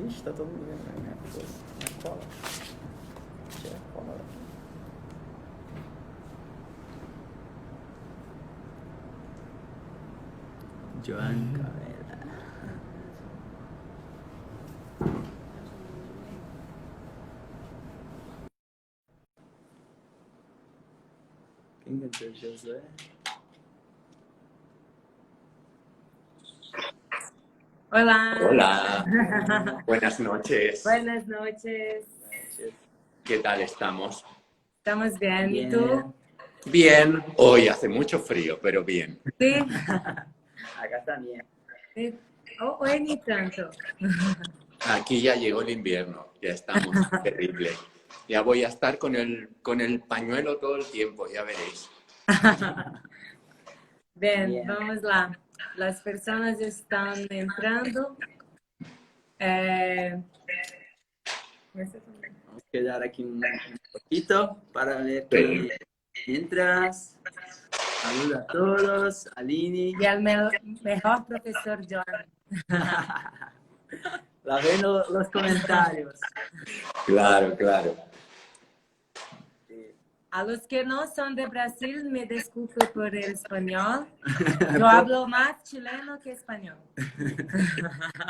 Ixi, tá todo mundo vendo a minha coisa. Minha cola. Tira a cola daqui. Joan Caela. Quem cantou Josué? Hola. Hola, buenas noches. Buenas noches. ¿Qué tal estamos? Estamos bien. ¿Y Bien. tú? Bien, hoy hace mucho frío, pero bien. Sí. Acá también. Sí. Hoy ni tanto. Aquí ya llegó el invierno, ya estamos terrible. Ya voy a estar con el pañuelo todo el tiempo, ya veréis. Bien, Bien. vamos lá. Las personas están entrando. Vamos a quedar aquí un poquito para ver Sí. que entras. Saludos a todos. Aline. Y al mejor profesor John. La ven los comentarios. Claro, claro. A los que no son de Brasil, me disculpo por el español. Yo hablo más chileno que español.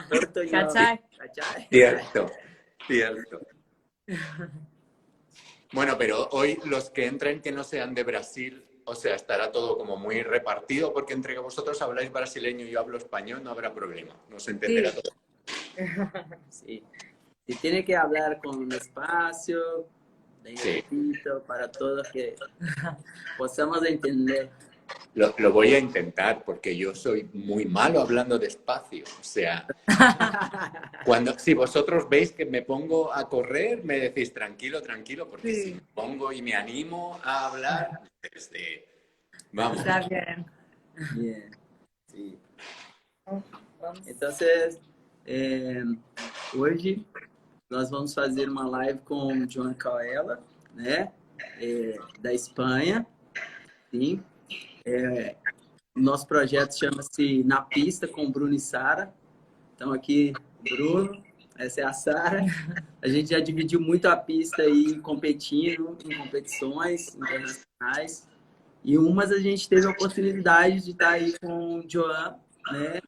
Portuñol. ¿Cachai? ¿Cachai? Cierto, cierto. Bueno, pero hoy los que entren que no sean de Brasil, o sea, estará todo como muy repartido, porque entre vosotros habláis brasileño y yo hablo español, no habrá problema, nos entenderá Sí. todo. Sí. Y tiene que hablar con despacio, Sí. lentito, para todos que podamos entender. Lo voy a intentar porque yo soy muy malo hablando despacio. O sea, si vosotros veis que me pongo a correr, me decís tranquilo, tranquilo, porque Sí. si me pongo y me animo a hablar, vamos. Está bien. Bien. Sí. Vamos. Entonces, hoje nós vamos fazer uma live com o Joan Caela, né? Da Espanha. Sim. Nosso projeto chama-se Na Pista com Bruno e Sara. Então aqui, Bruno, essa é a Sara. A gente já dividiu muito a pista aí competindo em competições internacionais. E umas a gente teve a oportunidade de estar aí com o Joan, né?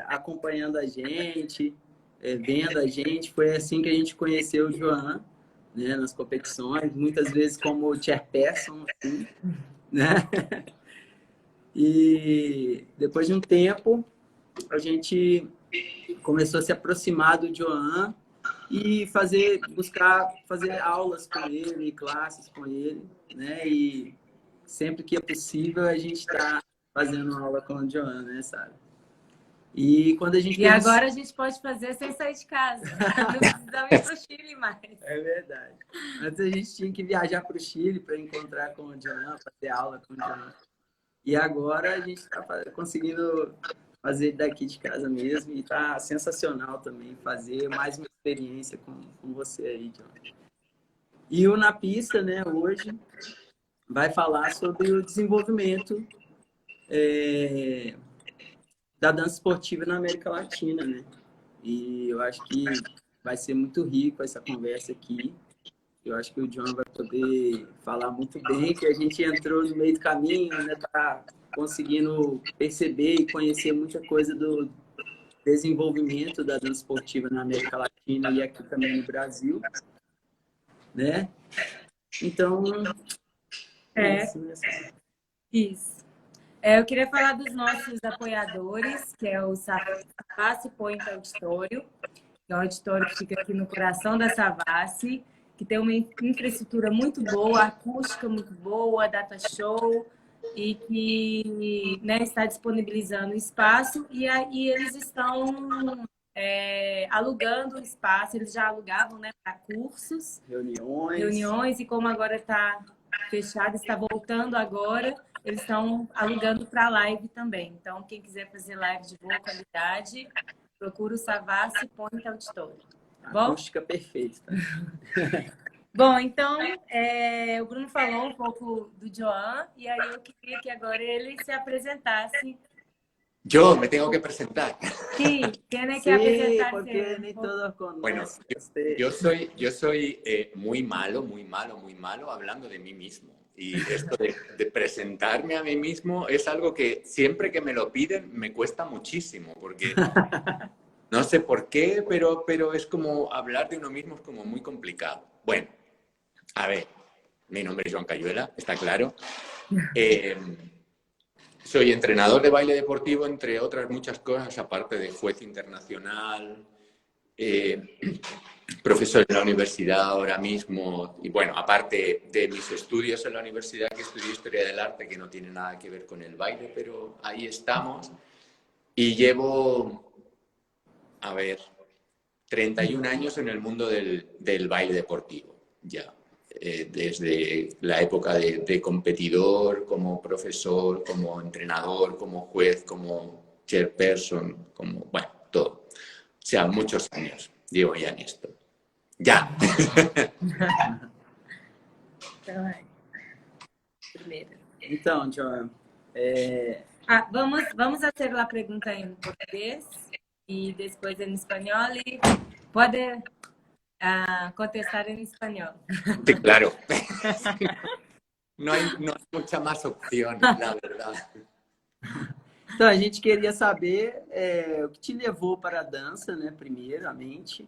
Acompanhando a gente, vendo a gente. Foi assim que a gente conheceu o Joan, né? Nas competições, muitas vezes como chairperson, assim, né? E depois de um tempo, a gente começou a se aproximar do Joan e buscar fazer aulas com ele, classes com ele, né? E sempre que é possível, a gente está fazendo aula com o Joan, né, Sara? E quando a gente agora a gente pode fazer sem sair de casa. Não precisamos ir para o Chile mais. É verdade. Antes a gente tinha que viajar para o Chile para encontrar com o Joan, fazer aula com o Joan. E agora a gente está conseguindo fazer daqui de casa mesmo e está sensacional também fazer mais uma experiência com você aí, John. E o Na Pista, né, hoje vai falar sobre o desenvolvimento da dança esportiva na América Latina, né? E eu acho que vai ser muito rico essa conversa aqui. Eu acho que o John vai poder falar muito bem, que a gente entrou no meio do caminho, né? Tá conseguindo perceber e conhecer muita coisa do desenvolvimento da dança esportiva na América Latina e aqui também no Brasil, né? Então, Isso. Eu queria falar dos nossos apoiadores, que é o Savassi Point Auditório, que é um auditório que fica aqui no coração da Savassi, que tem uma infraestrutura muito boa, acústica muito boa, data show, e que, né, está disponibilizando espaço, e aí eles estão alugando o espaço, eles já alugavam, né, para cursos, reuniões, e como agora está fechado, está voltando agora, eles estão alugando para live também. Então, quem quiser fazer live de boa qualidade, procura o Savassi Point Auditório. Acústica perfeita. Bom, então, o Bruno falou um pouco do Joan, e aí eu queria que agora ele se apresentasse. Yo me tengo que presentar. Sí, tiene que Sí, apresentarse porque un ni poco. todos Bueno, conocen. yo soy muy malo, muy malo, muy malo hablando de mí mismo. Y esto de presentarme a mí mismo es algo que siempre que me lo piden me cuesta muchísimo, porque no sé por qué, pero es como hablar de uno mismo es como muy complicado. Bueno, a ver, mi nombre es Joan Cayuela, está claro. Soy entrenador de baile deportivo, entre otras muchas cosas, aparte de juez internacional, profesor en la universidad ahora mismo, y bueno, aparte de mis estudios en la universidad, que estudié Historia del Arte, que no tiene nada que ver con el baile, pero ahí estamos. Y llevo, a ver, 31 años en el mundo del baile deportivo, ya. Desde la época de competidor, como profesor, como entrenador, como juez, como chairperson, como, bueno, todo. O sea, muchos años llevo ya en esto. Ya. Primeiro. Então, Joan, Vamos fazer a pergunta em português e depois em espanhol e pode contestar em espanhol. Sí, claro. No hay mucha más opción, la verdad. então, a gente queria saber o que te levou para a dança, né, primeiramente,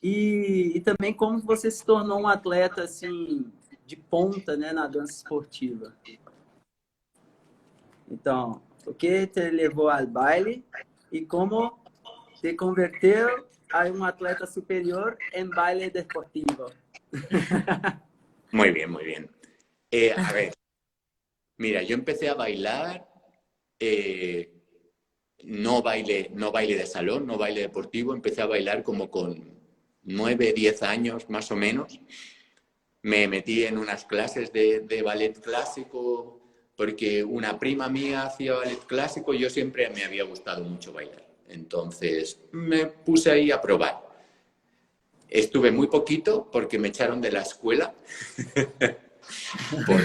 e também como você se tornou um atleta assim de ponta, né, na dança esportiva. Então, o que te levou ao baile e como te converteu a um atleta superior em baile deportivo? Muy bien, muy bien. A ver, mira, yo empecé a bailar, no baile de salón, no baile deportivo, empecé a bailar como con 9, 10 años más o menos. Me metí en unas clases de ballet clásico porque una prima mía hacía ballet clásico y yo siempre me había gustado mucho bailar. Entonces me puse ahí a probar. Estuve muy poquito porque me echaron de la escuela por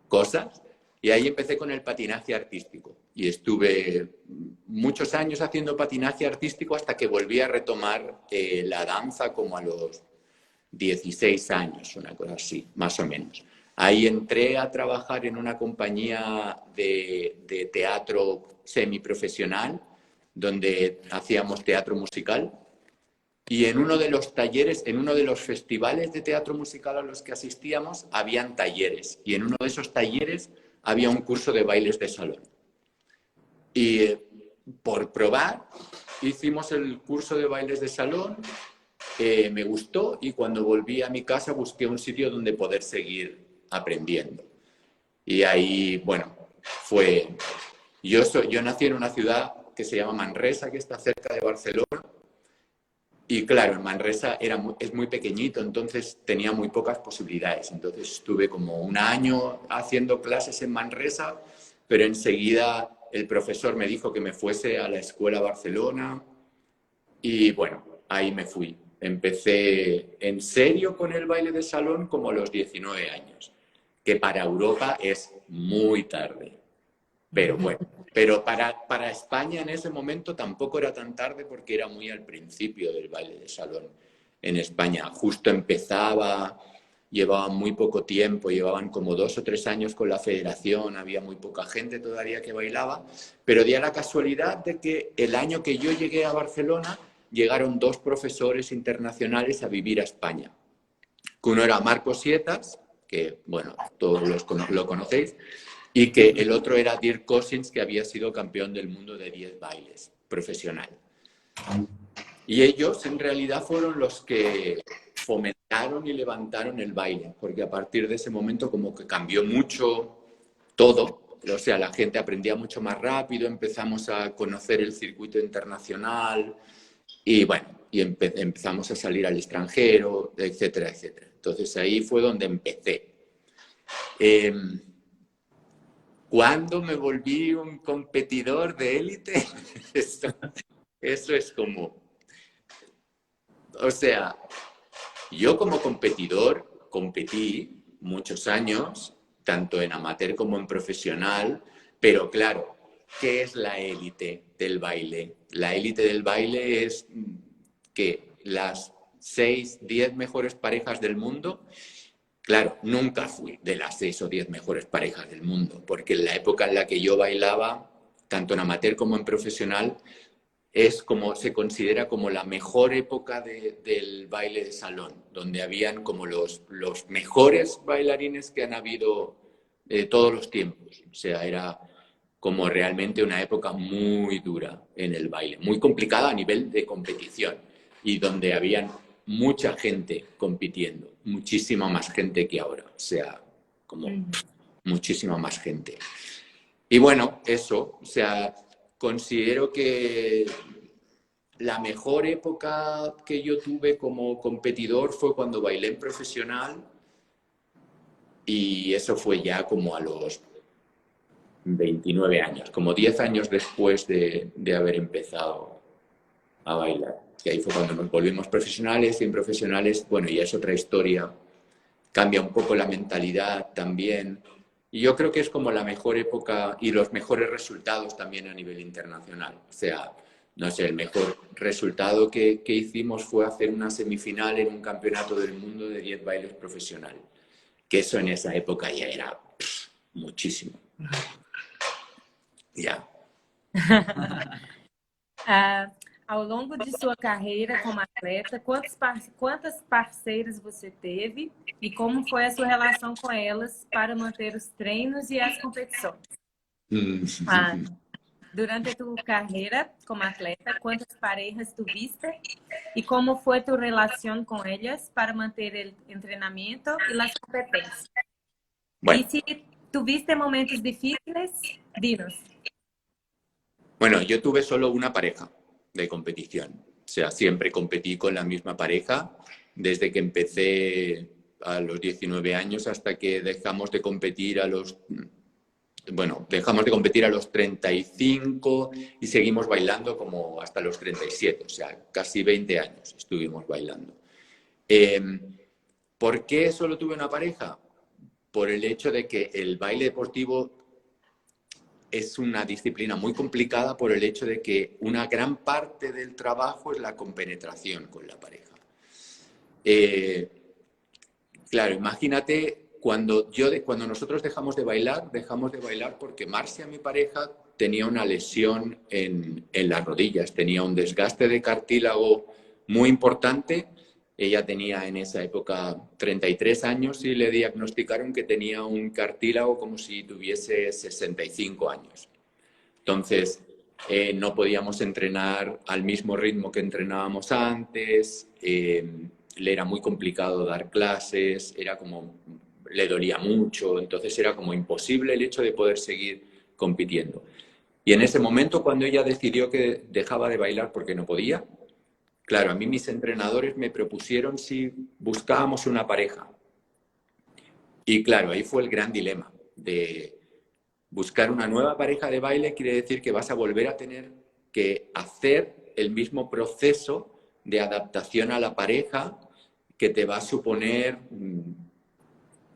cosas y ahí empecé con el patinaje artístico y estuve muchos años haciendo patinaje artístico hasta que volví a retomar la danza como a los 16 años, una cosa así, más o menos. Ahí entré a trabajar en una compañía de teatro semiprofesional, donde hacíamos teatro musical. Y en uno de los talleres, en uno de los festivales de teatro musical a los que asistíamos, habían talleres. Y en uno de esos talleres había un curso de bailes de salón. Y por probar, hicimos el curso de bailes de salón. Me gustó y cuando volví a mi casa busqué un sitio donde poder seguir aprendiendo. Y ahí, bueno, fue... Yo nací en una ciudad que se llama Manresa, que está cerca de Barcelona. Y claro, en Manresa es muy pequeñito, entonces tenía muy pocas posibilidades. Entonces estuve como un año haciendo clases en Manresa, pero enseguida el profesor me dijo que me fuese a la escuela Barcelona y bueno, ahí me fui. Empecé en serio con el baile de salón como a los 19 años, que para Europa es muy tarde. Pero bueno, pero para España en ese momento tampoco era tan tarde porque era muy al principio del baile de salón en España. Justo empezaba, llevaban muy poco tiempo, llevaban como 2 o 3 años con la federación, había muy poca gente todavía que bailaba, pero dio la casualidad de que el año que yo llegué a Barcelona llegaron 2 profesores internacionales a vivir a España. Uno era Marcos Sietas, que bueno, todos lo conocéis, y que el otro era Dirk Cousins, que había sido campeón del mundo de 10 bailes profesional. Y ellos en realidad fueron los que fomentaron y levantaron el baile, porque a partir de ese momento como que cambió mucho todo. O sea, la gente aprendía mucho más rápido, empezamos a conocer el circuito internacional y bueno, y empezamos a salir al extranjero, etcétera, etcétera. Entonces ahí fue donde empecé. ¿Cuándo me volví un competidor de élite? Eso es como... O sea, Yo como competidor competí muchos años, tanto en amateur como en profesional, pero claro, ¿qué es la élite del baile? La élite del baile es que las 6, 10 mejores parejas del mundo. Claro, nunca fui de las 6 o 10 mejores parejas del mundo, porque en la época en la que yo bailaba, tanto en amateur como en profesional, es como se considera como la mejor época del baile de salón, donde habían como los mejores bailarines que han habido de todos los tiempos. O sea, era como realmente una época muy dura en el baile, muy complicada a nivel de competición y donde habían mucha gente compitiendo, muchísima más gente que ahora, o sea, como muchísima más gente. Y bueno, eso, o sea, considero que la mejor época que yo tuve como competidor fue cuando bailé en profesional y eso fue ya como a los 29 años, como 10 años después de haber empezado a bailar. Y ahí fue cuando nos volvimos profesionales y en profesionales, bueno, ya es otra historia, cambia un poco la mentalidad también. Y yo creo que es como la mejor época y los mejores resultados también a nivel internacional. O sea, no sé, el mejor resultado que hicimos fue hacer una semifinal en un campeonato del mundo de 10 bailes profesional. Que eso en esa época ya era muchísimo. Ya. Ao longo de sua carreira como atleta, quantas parceiras você teve e como foi a sua relação com elas para manter os treinos e as competições? Durante tu carreira como atleta, ¿cuántas parejas tuviste? ¿Y cómo fue tu relación con ellas para manter el entrenamiento y las competencias? Bueno. Y si tuviste momentos difíciles, dinos. Bueno, yo tuve solo una pareja de competición. O sea, siempre competí con la misma pareja desde que empecé a los 19 años hasta que dejamos de competir a los... Bueno, dejamos de competir a los 35 y seguimos bailando como hasta los 37, o sea, casi 20 años estuvimos bailando. ¿Por qué solo tuve una pareja? Por el hecho de que el baile deportivo es una disciplina muy complicada por el hecho de que una gran parte del trabajo es la compenetración con la pareja. Claro, imagínate... Cuando nosotros dejamos de bailar porque Marcia, mi pareja, tenía una lesión en las rodillas, tenía un desgaste de cartílago muy importante. Ella tenía en esa época 33 años y le diagnosticaron que tenía un cartílago como si tuviese 65 años. Entonces, no podíamos entrenar al mismo ritmo que entrenábamos antes, le era muy complicado dar clases, le dolía mucho, entonces era como imposible el hecho de poder seguir compitiendo. Y en ese momento, cuando ella decidió que dejaba de bailar porque no podía, claro, a mí mis entrenadores me propusieron si buscábamos una pareja. Y claro, ahí fue el gran dilema de buscar una nueva pareja de baile, quiere decir que vas a volver a tener que hacer el mismo proceso de adaptación a la pareja que te va a suponer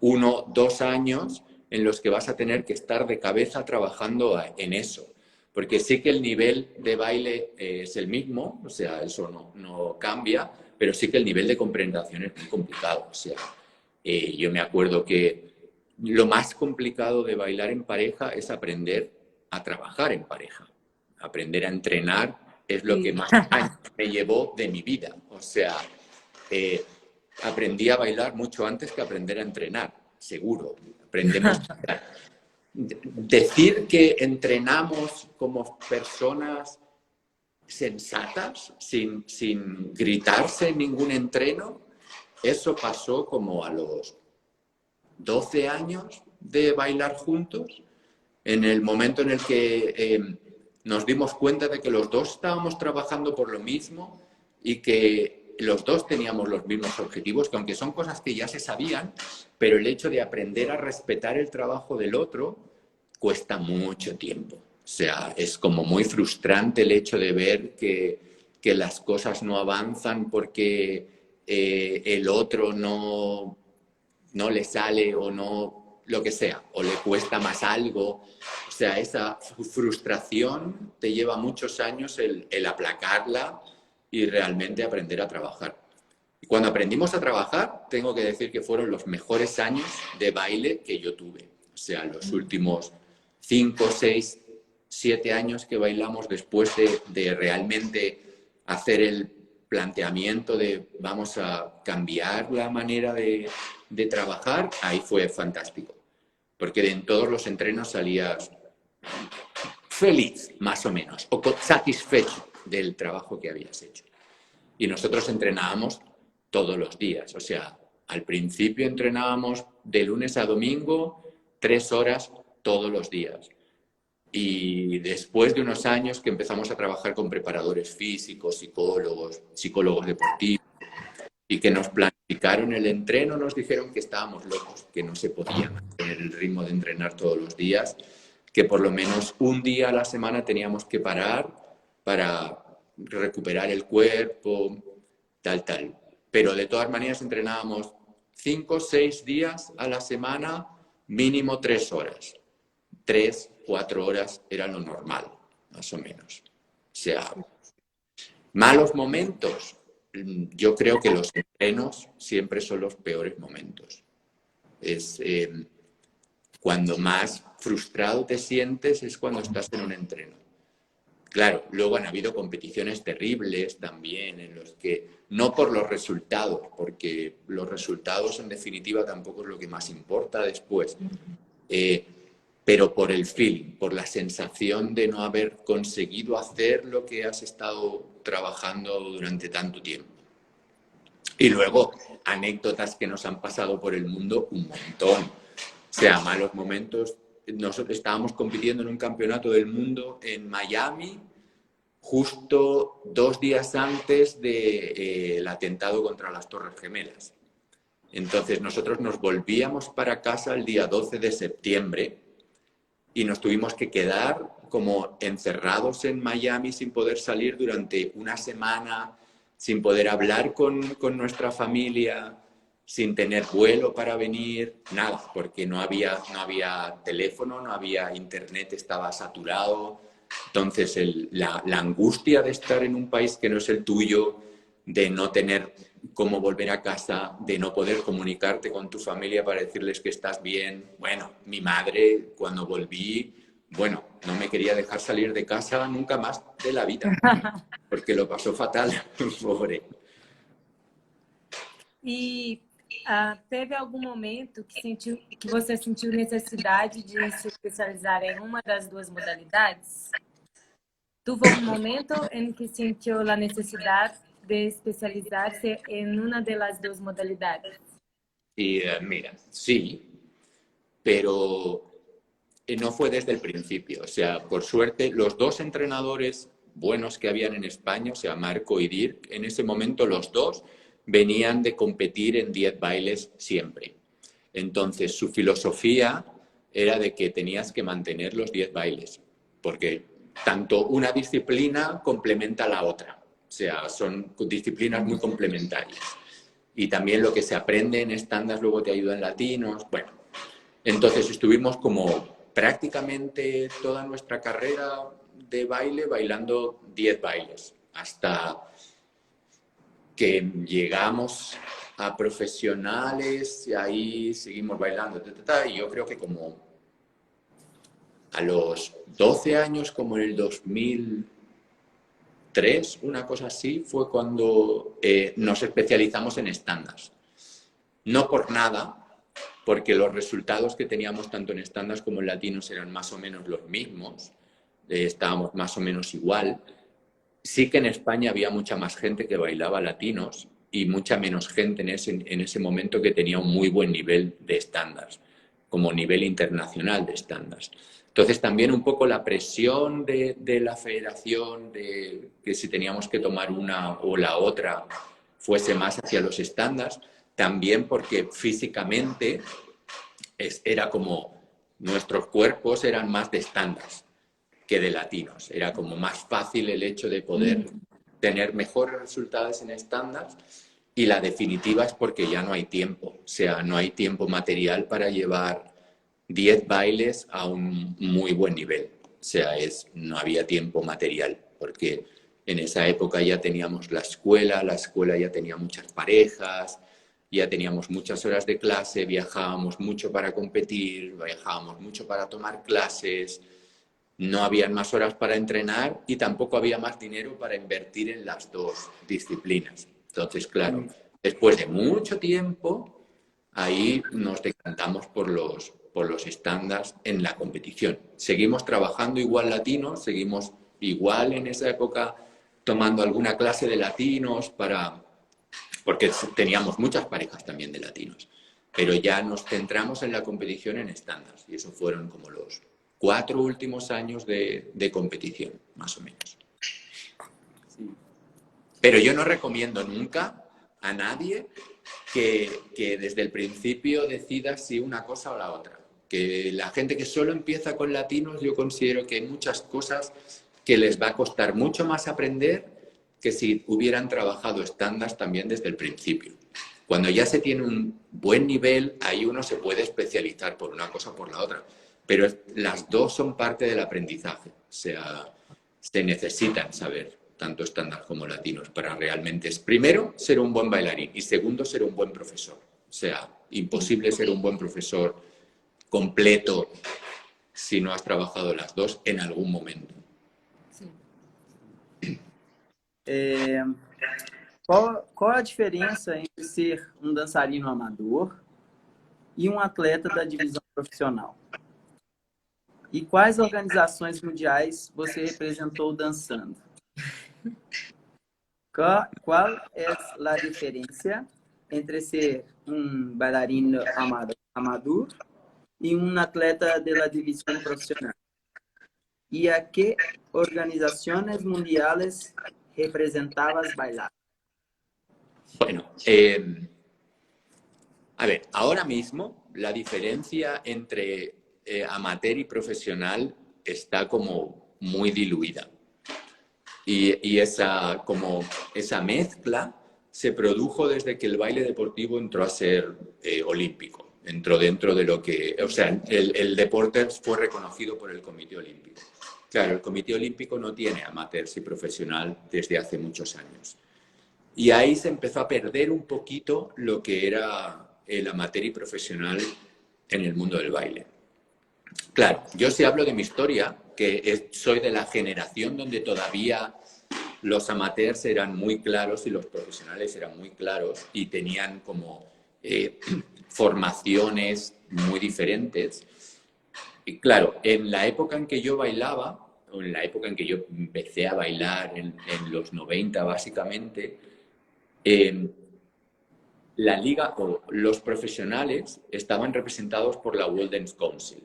1, 2 años en los que vas a tener que estar de cabeza trabajando en eso. Porque sí que el nivel de baile es el mismo, o sea, eso no cambia, pero sí que el nivel de comprensión es muy complicado. O sea, yo me acuerdo que lo más complicado de bailar en pareja es aprender a trabajar en pareja. Aprender a entrenar es lo que más años me llevó de mi vida. O sea, aprendí a bailar mucho antes que aprender a entrenar, seguro. Aprendemos a decir que entrenamos como personas sensatas, sin gritarse en ningún entreno, eso pasó como a los 12 años de bailar juntos, en el momento en el que nos dimos cuenta de que los dos estábamos trabajando por lo mismo y que los dos teníamos los mismos objetivos, que aunque son cosas que ya se sabían, pero el hecho de aprender a respetar el trabajo del otro cuesta mucho tiempo. O sea, es como muy frustrante el hecho de ver que las cosas no avanzan porque el otro no le sale o no, lo que sea, o le cuesta más algo. O sea, esa frustración te lleva muchos años el aplacarla y realmente aprender a trabajar. Y cuando aprendimos a trabajar, tengo que decir que fueron los mejores años de baile que yo tuve. O sea, los últimos 5, 6, 7 años que bailamos después de realmente hacer el planteamiento de vamos a cambiar la manera de trabajar, ahí fue fantástico. Porque en todos los entrenos salías feliz, más o menos, o satisfecho del trabajo que habías hecho. Y nosotros entrenábamos todos los días. O sea, al principio entrenábamos de lunes a domingo, 3 horas todos los días. Y después de unos años que empezamos a trabajar con preparadores físicos, psicólogos deportivos, y que nos planificaron el entreno, nos dijeron que estábamos locos, que no se podía tener el ritmo de entrenar todos los días, que por lo menos un día a la semana teníamos que parar para recuperar el cuerpo, tal. Pero de todas maneras entrenábamos 5 o 6 días a la semana, mínimo 3 horas. 3, 4 horas era lo normal, más o menos. O sea, malos momentos. Yo creo que los entrenos siempre son los peores momentos. Es cuando más frustrado te sientes es cuando estás en un entreno. Claro, luego han habido competiciones terribles también en los que, no por los resultados, porque los resultados en definitiva tampoco es lo que más importa después, pero por el feeling, por la sensación de no haber conseguido hacer lo que has estado trabajando durante tanto tiempo. Y luego anécdotas que nos han pasado por el mundo un montón. O sea, malos momentos. Nosotros estábamos compitiendo en un campeonato del mundo en Miami justo 2 días antes del atentado contra las Torres Gemelas. Entonces nosotros nos volvíamos para casa el día 12 de septiembre y nos tuvimos que quedar como encerrados en Miami sin poder salir durante una semana, sin poder hablar con nuestra familia, sin tener vuelo para venir, nada, porque no había teléfono, no había internet, estaba saturado. Entonces la angustia de estar en un país que no es el tuyo, de no tener cómo volver a casa, de no poder comunicarte con tu familia para decirles que estás bien. Bueno, mi madre cuando volví, bueno, no me quería dejar salir de casa nunca más de la vida, porque lo pasó fatal, pobre. E teve algum momento que você sentiu necessidade de se especializar em uma das 2 modalidades? ¿Tuvo un momento en que sintió la necesidad de especializarse en una de las 2 modalidades? Y mira, sí, pero no fue desde el principio. O sea, por suerte, los 2 entrenadores buenos que habían en España, o sea, Marco y Dirk, en ese momento los 2 venían de competir en 10 bailes siempre. Entonces, su filosofía era de que tenías que mantener los 10 bailes, porque tanto una disciplina complementa a la otra. O sea, son disciplinas muy complementarias. Y también lo que se aprende en estándares luego te ayuda en latinos. Bueno, entonces estuvimos como prácticamente toda nuestra carrera de baile bailando 10 bailes, hasta que llegamos a profesionales y ahí seguimos bailando. Y yo creo que como a los 12 años, como en el 2003, una cosa así, fue cuando nos especializamos en estándares. No por nada, porque los resultados que teníamos tanto en estándares como en latinos eran más o menos los mismos, estábamos más o menos igual. Sí que en España había mucha más gente que bailaba latinos y mucha menos gente en ese momento que tenía un muy buen nivel de estándares, como nivel internacional de estándares. Entonces también un poco la presión de la federación, de que si teníamos que tomar una o la otra fuese más hacia los estándares, también porque físicamente era como nuestros cuerpos eran más de estándares que de latinos. Era como más fácil el hecho de poder tener mejores resultados en estándares y la definitiva es porque ya no hay tiempo. O sea, no hay tiempo material para llevar 10 bailes a un muy buen nivel. O sea, no había tiempo material, porque en esa época ya teníamos la escuela ya tenía muchas parejas, ya teníamos muchas horas de clase, viajábamos mucho para competir, viajábamos mucho para tomar clases, no habían más horas para entrenar y tampoco había más dinero para invertir en las dos disciplinas. Entonces, claro, después de mucho tiempo, ahí nos decantamos por los estándares en la competición. Seguimos trabajando igual latinos, seguimos igual en esa época tomando alguna clase de latinos porque teníamos muchas parejas también de latinos, pero ya nos centramos en la competición en estándares y eso fueron como los 4 últimos años de competición, más o menos. Sí. Pero yo no recomiendo nunca a nadie que desde el principio decida si una cosa o la otra. Que la gente que solo empieza con latinos, yo considero que hay muchas cosas que les va a costar mucho más aprender que si hubieran trabajado estándares también desde el principio. Cuando ya se tiene un buen nivel, ahí uno se puede especializar por una cosa o por la otra. Pero las dos son parte del aprendizaje. O sea, se necesitan saber tanto estándar como latinos para realmente, primero, ser un buen bailarín y segundo, ser un buen profesor. O sea, imposible ser un buen profesor completo si no has trabajado las dos en algún momento. Qual a diferença entre ser um dançarino amador e um atleta da divisão profissional? E quais organizações mundiais você representou dançando? Qual é a diferença entre ser um bailarino amador e um atleta da divisão profissional? E a que organizações mundiais representabas bailar? Bueno, a ver, ahora mismo la diferencia entre amateur y profesional está como muy diluida. Y esa mezcla se produjo desde que el baile deportivo entró a ser olímpico. Entró dentro de lo que... O sea, el deporte fue reconocido por el Comité Olímpico. Claro, el Comité Olímpico no tiene amateurs y profesional desde hace muchos años. Y ahí se empezó a perder un poquito lo que era el amateur y profesional en el mundo del baile. Claro, yo sí hablo de mi historia, que soy de la generación donde todavía los amateurs eran muy claros y los profesionales eran muy claros y tenían como formaciones muy diferentes. Y claro, en la época en que yo bailaba, o en la época en que yo empecé a bailar en los 90 básicamente, la liga o los profesionales estaban representados por la World Dance Council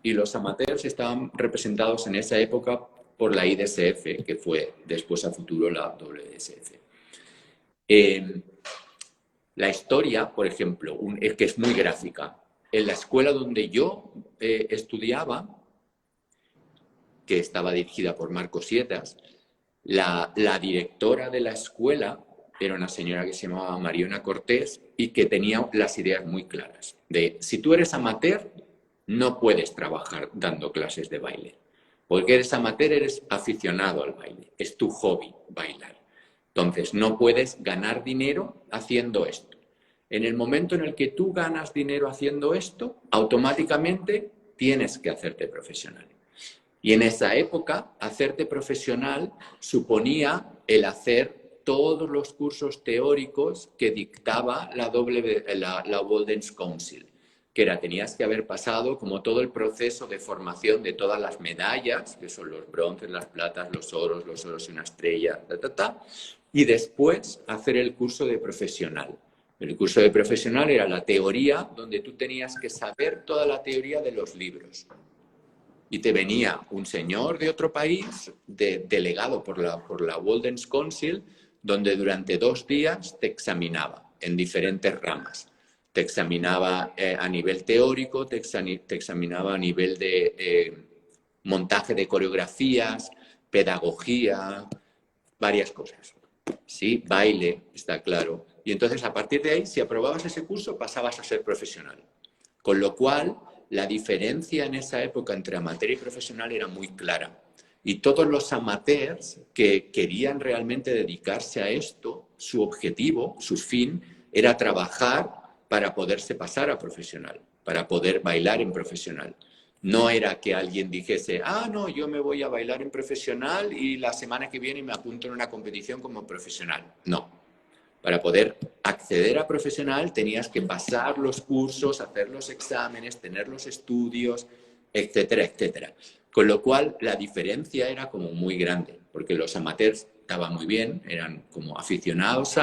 y los amateurs estaban representados en esa época por la IDSF, que fue después a futuro la WSF. La historia, por ejemplo, es que es muy gráfica. En la escuela donde yo estudiaba, que estaba dirigida por Marcos Sietas, la directora de la escuela era una señora que se llamaba Mariona Cortés y que tenía las ideas muy claras de si tú eres amateur, no puedes trabajar dando clases de baile. Porque eres amateur, eres aficionado al baile. Es tu hobby bailar. Entonces, no puedes ganar dinero haciendo esto. En el momento en el que tú ganas dinero haciendo esto, automáticamente tienes que hacerte profesional. Y en esa época, hacerte profesional suponía el hacer todos los cursos teóricos que dictaba la World Dance Council, que tenías que haber pasado como todo el proceso de formación de todas las medallas, que son los bronces, las platas, los oros y una estrella, y después hacer el curso de profesional. El curso de profesional era la teoría, donde tú tenías que saber toda la teoría de los libros. Y te venía un señor de otro país, delegado por la World Dance Council, donde durante 2 días te examinaba en diferentes ramas. Te examinaba a nivel teórico, te examinaba a nivel de montaje de coreografías, pedagogía, varias cosas. Sí, baile, está claro, Y entonces, a partir de ahí, si aprobabas ese curso, pasabas a ser profesional. Con lo cual, la diferencia en esa época entre amateur y profesional era muy clara. Y todos los amateurs que querían realmente dedicarse a esto, su objetivo, su fin, era trabajar para poderse pasar a profesional, para poder bailar en profesional. No era que alguien dijese, ah, no, yo me voy a bailar en profesional y la semana que viene me apunto en una competición como profesional. No. Para poder acceder a profesional tenías que pasar los cursos, hacer los exámenes, tener los estudios, etcétera, etcétera. Con lo cual la diferencia era como muy grande, porque los amateurs estaban muy bien, eran como aficionados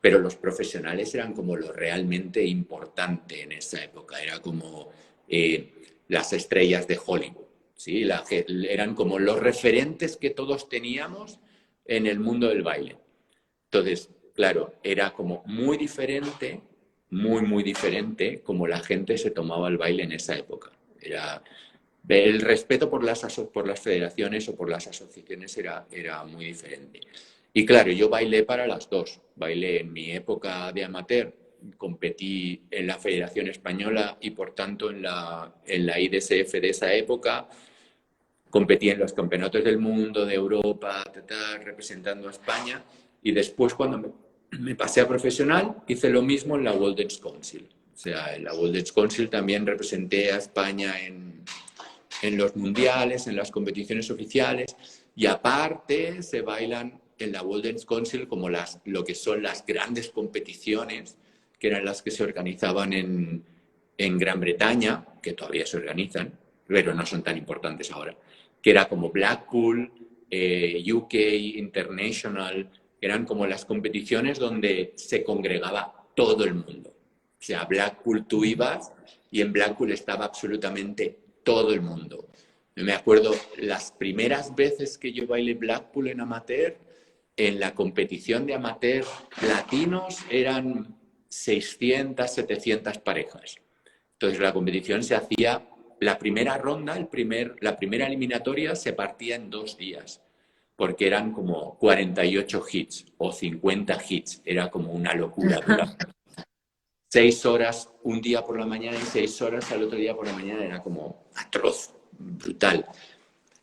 pero los profesionales eran como lo realmente importante en esa época. Era como las estrellas de Hollywood, ¿sí? Eran como los referentes que todos teníamos en el mundo del baile. Entonces, claro, era como muy diferente, muy diferente como la gente se tomaba el baile en esa época. Era, el respeto por las federaciones o por las asociaciones era muy diferente. Y claro, yo bailé para las dos. Bailé en mi época de amateur, competí en la Federación Española y por tanto en la IDSF de esa época. Competí en los campeonatos del mundo, de Europa, representando a España. Y después, cuando me pasé a profesional, hice lo mismo en la World Dance Council. O sea, en la World Dance Council también representé a España en los mundiales, en las competiciones oficiales. Y aparte, se bailan en la World Dance Council como lo que son las grandes competiciones, que eran las que se organizaban en Gran Bretaña, que todavía se organizan, pero no son tan importantes ahora, que era como Blackpool, UK International, eran como las competiciones donde se congregaba todo el mundo. O sea, Blackpool tú ibas y en Blackpool estaba absolutamente todo el mundo. Me acuerdo las primeras veces que yo bailé Blackpool en amateur, en la competición de amateur latinos eran 600, 700 parejas. Entonces la competición se hacía, la primera ronda, la primera eliminatoria se partía en 2 días, porque eran como 48 hits o 50 hits, era como una locura. 6 horas un día por la mañana y 6 horas al otro día por la mañana, era como atroz, brutal.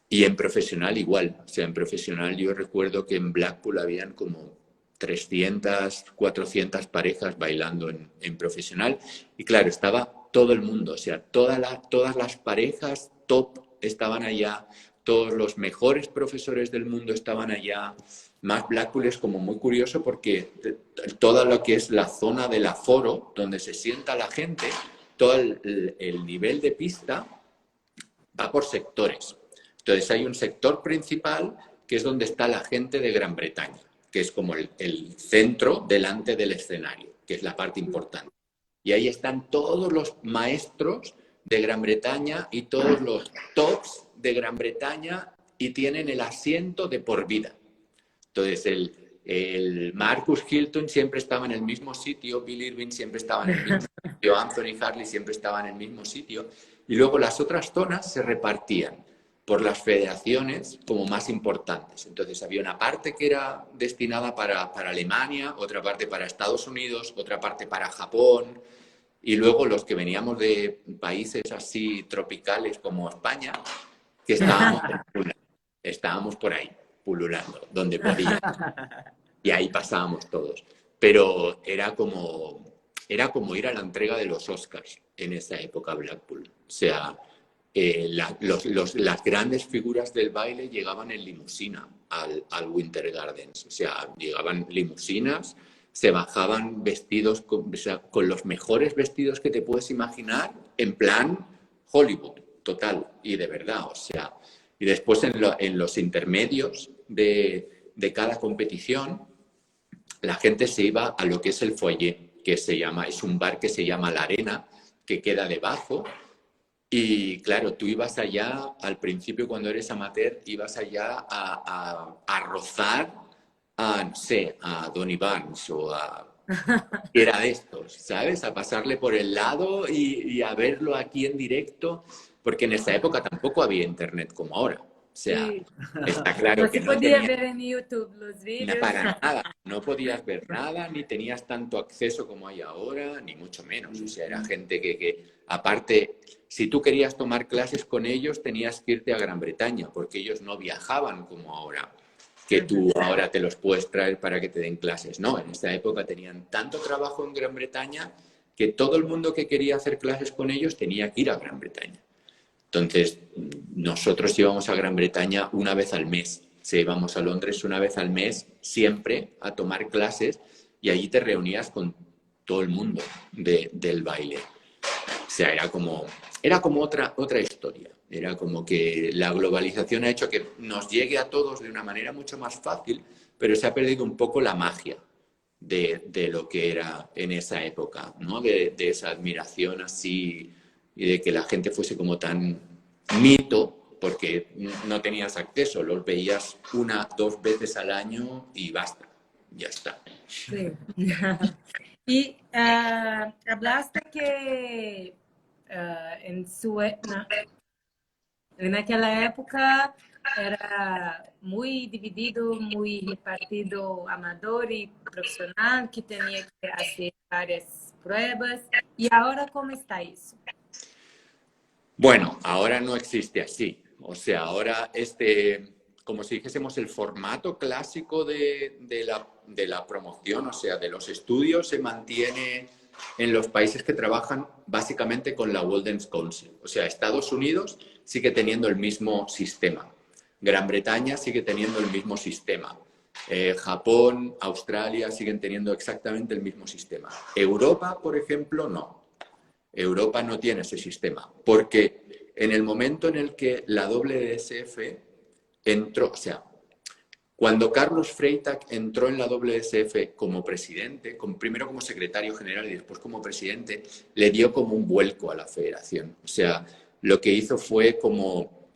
Y en profesional igual, o sea, en profesional yo recuerdo que en Blackpool habían como 300, 400 parejas bailando en profesional. Y claro, estaba todo el mundo, o sea, todas las parejas top estaban allá, todos los mejores profesores del mundo estaban allá. Más Blackpool es como muy curioso porque toda lo que es la zona del aforo, donde se sienta la gente, todo el nivel de pista va por sectores. Entonces hay un sector principal que es donde está la gente de Gran Bretaña, que es como el centro delante del escenario, que es la parte importante. Y ahí están todos los maestros de Gran Bretaña y todos los tops de Gran Bretaña y tienen el asiento de por vida. Entonces el Marcus Hilton siempre estaba en el mismo sitio, Bill Irving siempre estaba en el mismo sitio, Anthony Harley siempre estaba en el mismo sitio. Y luego las otras zonas se repartían por las federaciones como más importantes. Entonces había una parte que era destinada para Alemania, otra parte para Estados Unidos, otra parte para Japón, y luego los que veníamos de países así tropicales como España, que estábamos por ahí, pululando, donde podíamos. Y ahí pasábamos todos. Pero era como ir a la entrega de los Oscars en esa época Blackpool. O sea, las grandes figuras del baile llegaban en limusina al Winter Gardens. O sea, llegaban limusinas, se bajaban vestidos con los mejores vestidos que te puedes imaginar, en plan Hollywood, total y de verdad. O sea, y después en los intermedios de cada competición, la gente se iba a lo que es el foyer, que es un bar que se llama La Arena, que queda debajo. Y claro, tú ibas allá, al principio cuando eres amateur, ibas allá a rozar no sé, a Donny Barnes o a... Era de estos, ¿sabes? A pasarle por el lado y a verlo aquí en directo, porque en esa época tampoco había internet como ahora. sea, Sí. está claro No que se no podía tenía ver en YouTube los vídeos. para nada, no podías ver nada, ni tenías tanto acceso como hay ahora, ni mucho menos. O sea, era gente aparte, si tú querías tomar clases con ellos, tenías que irte a Gran Bretaña, porque ellos no viajaban como ahora, que tú ahora te los puedes traer para que te den clases. No, en esta época tenían tanto trabajo en Gran Bretaña que todo el mundo que quería hacer clases con ellos tenía que ir a Gran Bretaña. Entonces, nosotros íbamos a Gran Bretaña una vez al mes. Se íbamos a Londres una vez al mes, siempre a tomar clases, y allí te reunías con todo el mundo del baile. O sea, era como otra historia. Era como que la globalización ha hecho que nos llegue a todos de una manera mucho más fácil, pero se ha perdido un poco la magia de lo que era en esa época, ¿no? De esa admiración así y de que la gente fuese como tan mito, porque no tenías acceso, los veías 1, 2 veces al año y basta, ya está. Sí. Y hablaste que en aquella época era muy dividido, muy repartido amador y profesional, que tenía que hacer varias pruebas. ¿Y ahora cómo está eso? Bueno, ahora no existe así. O sea, ahora como si dijésemos el formato clásico de la promoción, o sea, de los estudios, se mantiene en los países que trabajan básicamente con la World Dance Council. O sea, Estados Unidos sigue teniendo el mismo sistema. Gran Bretaña sigue teniendo el mismo sistema. Japón, Australia siguen teniendo exactamente el mismo sistema. Europa, por ejemplo, no. Europa no tiene ese sistema, porque en el momento en el que la WSF entró, o sea, cuando Carlos Freytag entró en la WSF como presidente, primero como secretario general y después como presidente, le dio como un vuelco a la federación. O sea, lo que hizo fue como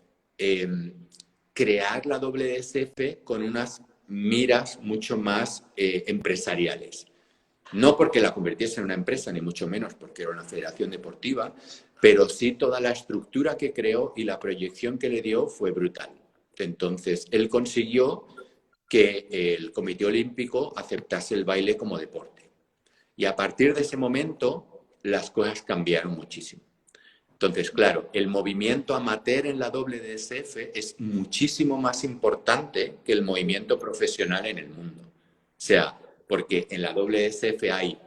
crear la WSF con unas miras mucho más empresariales. No porque la convirtiese en una empresa, ni mucho menos porque era una federación deportiva, pero sí toda la estructura que creó y la proyección que le dio fue brutal. Entonces, él consiguió que el Comité Olímpico aceptase el baile como deporte. Y a partir de ese momento, las cosas cambiaron muchísimo. Entonces, claro, el movimiento amateur en la WSF es muchísimo más importante que el movimiento profesional en el mundo. O sea, porque en la WSF hay,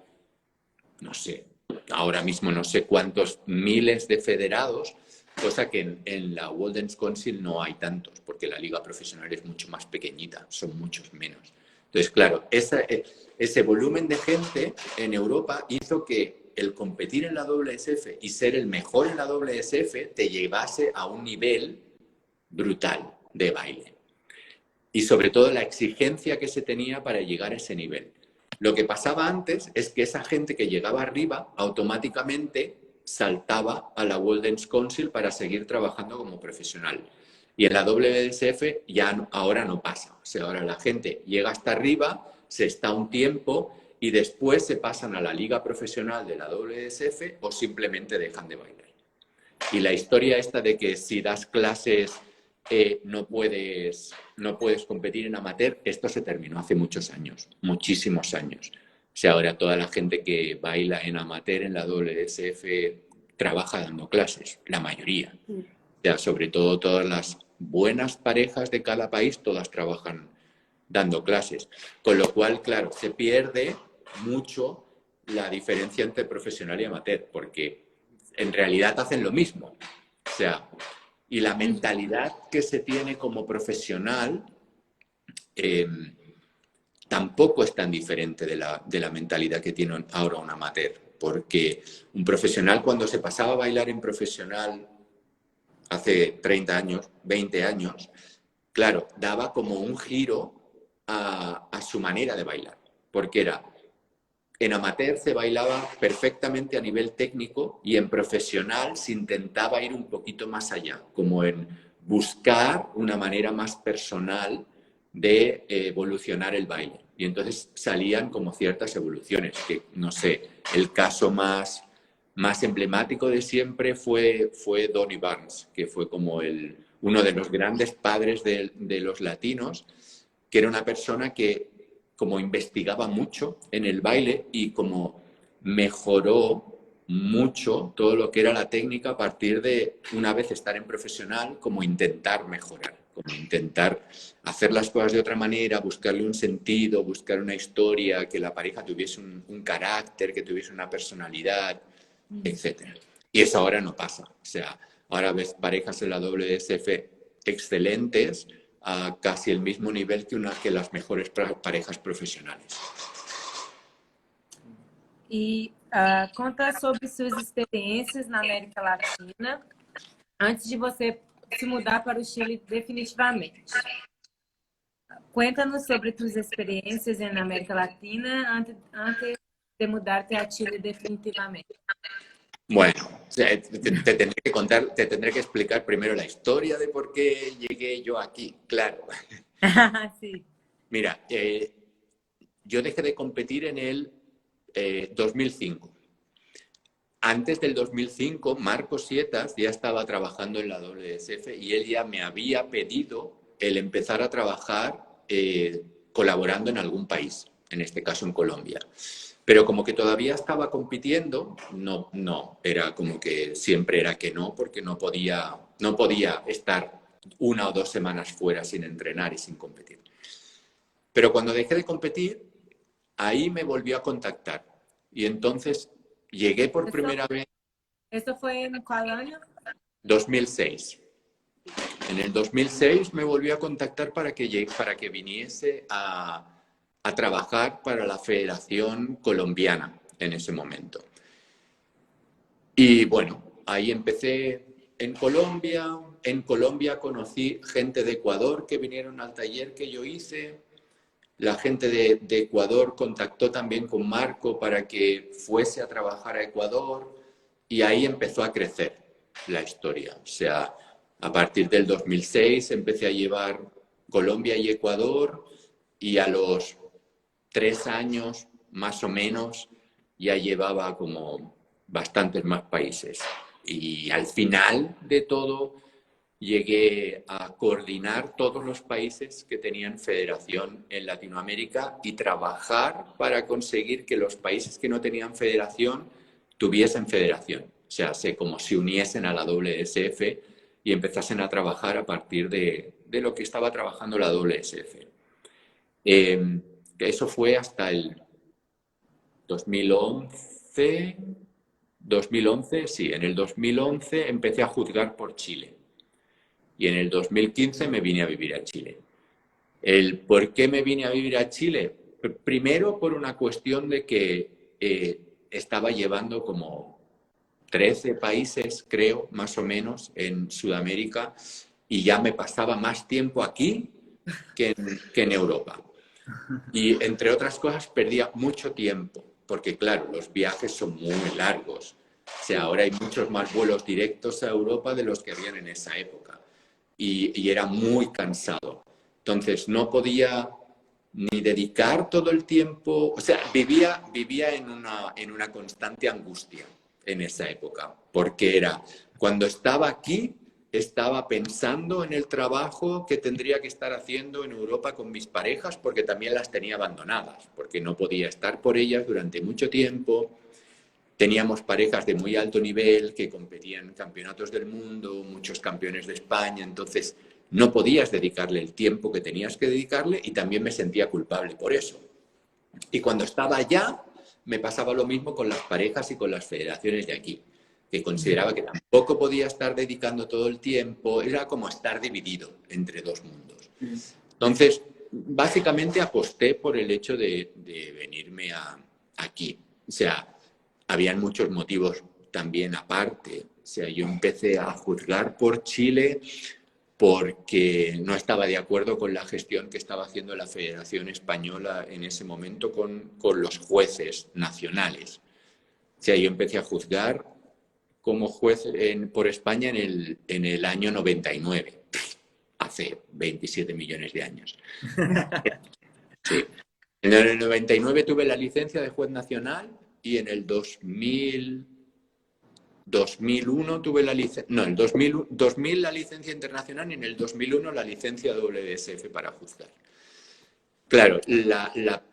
no sé, ahora mismo no sé cuántos miles de federados, cosa que en la World Dance Council no hay tantos, porque la liga profesional es mucho más pequeñita, son muchos menos. Entonces, claro, ese volumen de gente en Europa hizo que el competir en la WSF y ser el mejor en la WSF te llevase a un nivel brutal de baile. Y sobre todo la exigencia que se tenía para llegar a ese nivel. Lo que pasaba antes es que esa gente que llegaba arriba automáticamente saltaba a la World Dance Council para seguir trabajando como profesional. Y en la WSF ya ahora no pasa. O sea, ahora la gente llega hasta arriba, se está un tiempo y después se pasan a la liga profesional de la WSF o simplemente dejan de bailar. Y la historia esta de que si das clases no puedes competir en amateur, esto se terminó hace muchos años, muchísimos años. O sea, ahora toda la gente que baila en amateur en la WSF trabaja dando clases, la mayoría. O sea, sobre todo todas las buenas parejas de cada país, todas trabajan dando clases. Con lo cual, claro, se pierde mucho la diferencia entre profesional y amateur, porque en realidad hacen lo mismo. O sea, y la mentalidad que se tiene como profesional tampoco es tan diferente de la mentalidad que tiene ahora un amateur, porque un profesional cuando se pasaba a bailar en profesional hace 30 años, 20 años, claro, daba como un giro a su manera de bailar, porque en amateur se bailaba perfectamente a nivel técnico y en profesional se intentaba ir un poquito más allá, como en buscar una manera más personal de evolucionar el baile. Y entonces salían como ciertas evoluciones, que no sé, el caso más más emblemático de siempre fue Donny Barnes, que fue como uno de los grandes padres de los latinos, que era una persona que como investigaba mucho en el baile y como mejoró mucho todo lo que era la técnica a partir de, una vez estar en profesional, como intentar mejorar, como intentar hacer las cosas de otra manera, buscarle un sentido, buscar una historia, que la pareja tuviese un carácter, que tuviese una personalidad, etcétera. Y eso ahora no pasa. O sea, ahora ves parejas en la WSF excelentes a casi el mismo nivel que las mejores parejas profesionales. E conta sobre suas experiências na América Latina antes de você se mudar para o Chile definitivamente. Cuéntanos sobre tus experiencias en América Latina antes de mudarte a Chile definitivamente. Bueno, te tendré que contar, te tendré que explicar primero la historia de por qué llegué yo aquí, claro. Sí. Mira, yo dejé de competir en el 2005. Antes del 2005, Marcos Sietas ya estaba trabajando en la WSF y él ya me había pedido el empezar a trabajar colaborando en algún país, en este caso en Colombia. Pero como que todavía estaba compitiendo, no, era como que siempre era que no, porque no podía estar 1 o 2 semanas fuera sin entrenar y sin competir. Pero cuando dejé de competir, ahí me volvió a contactar. Y entonces llegué por primera vez. ¿Esto fue en cuál año? 2006. En el 2006 me volvió a contactar para que viniese a trabajar para la Federación Colombiana en ese momento. Y bueno, ahí empecé en Colombia. En Colombia conocí gente de Ecuador que vinieron al taller que yo hice. La gente de Ecuador contactó también con Marco para que fuese a trabajar a Ecuador y ahí empezó a crecer la historia. O sea, a partir del 2006 empecé a llevar Colombia y Ecuador y a los 3 años más o menos ya llevaba como bastantes más países. Y al final de todo llegué a coordinar todos los países que tenían federación en Latinoamérica y trabajar para conseguir que los países que no tenían federación tuviesen federación. O sea, como se uniesen a la WSF y empezasen a trabajar a partir de lo que estaba trabajando la WSF. Eso fue hasta el 2011. 2011, sí, en el 2011 empecé a juzgar por Chile. Y en el 2015 me vine a vivir a Chile. ¿El por qué me vine a vivir a Chile? Primero por una cuestión de que estaba llevando como 13 países, creo, más o menos, en Sudamérica, y ya me pasaba más tiempo aquí que en Europa. Y entre otras cosas perdía mucho tiempo, porque claro, los viajes son muy largos. O sea, ahora hay muchos más vuelos directos a Europa de los que habían en esa época. Y era muy cansado. Entonces no podía ni dedicar todo el tiempo, o sea, vivía en una constante angustia en esa época, porque era, cuando estaba aquí, estaba pensando en el trabajo que tendría que estar haciendo en Europa con mis parejas, porque también las tenía abandonadas, porque no podía estar por ellas durante mucho tiempo. Teníamos parejas de muy alto nivel que competían en campeonatos del mundo, muchos campeones de España, entonces no podías dedicarle el tiempo que tenías que dedicarle y también me sentía culpable por eso. Y cuando estaba allá, me pasaba lo mismo con las parejas y con las federaciones de aquí, que consideraba que tampoco podía estar dedicando todo el tiempo, era como estar dividido entre 2 mundos. Entonces, básicamente aposté por el hecho de venirme aquí. O sea, habían muchos motivos también aparte. O sea, yo empecé a juzgar por Chile porque no estaba de acuerdo con la gestión que estaba haciendo la Federación Española en ese momento con los jueces nacionales. O sea, yo empecé a juzgar como juez por España en el año 99, hace 27 millones de años. Sí. En el 99 tuve la licencia de juez nacional y en el 2000, 2001 tuve la licencia, no, en 2000 la licencia internacional y en el 2001 la licencia WSF para juzgar. Claro,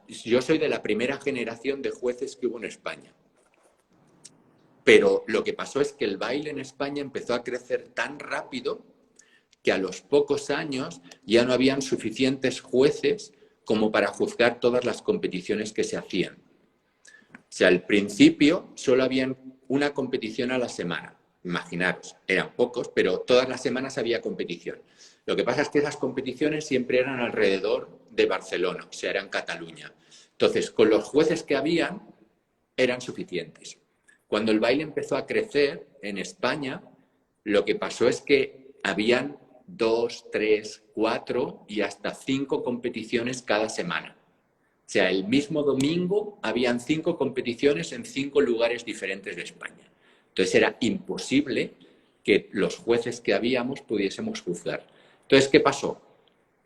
yo soy de la primera generación de jueces que hubo en España. Pero lo que pasó es que el baile en España empezó a crecer tan rápido que a los pocos años ya no habían suficientes jueces como para juzgar todas las competiciones que se hacían. O sea, al principio solo habían una competición a la semana. Imaginaros, eran pocos, pero todas las semanas había competición. Lo que pasa es que esas competiciones siempre eran alrededor de Barcelona, o sea, eran Cataluña. Entonces, con los jueces que habían, eran suficientes. Cuando el baile empezó a crecer en España, lo que pasó es que habían 2, 3, 4 y hasta 5 competiciones cada semana. O sea, el mismo domingo habían 5 competiciones en 5 lugares diferentes de España. Entonces era imposible que los jueces que habíamos pudiésemos juzgar. Entonces, ¿qué pasó?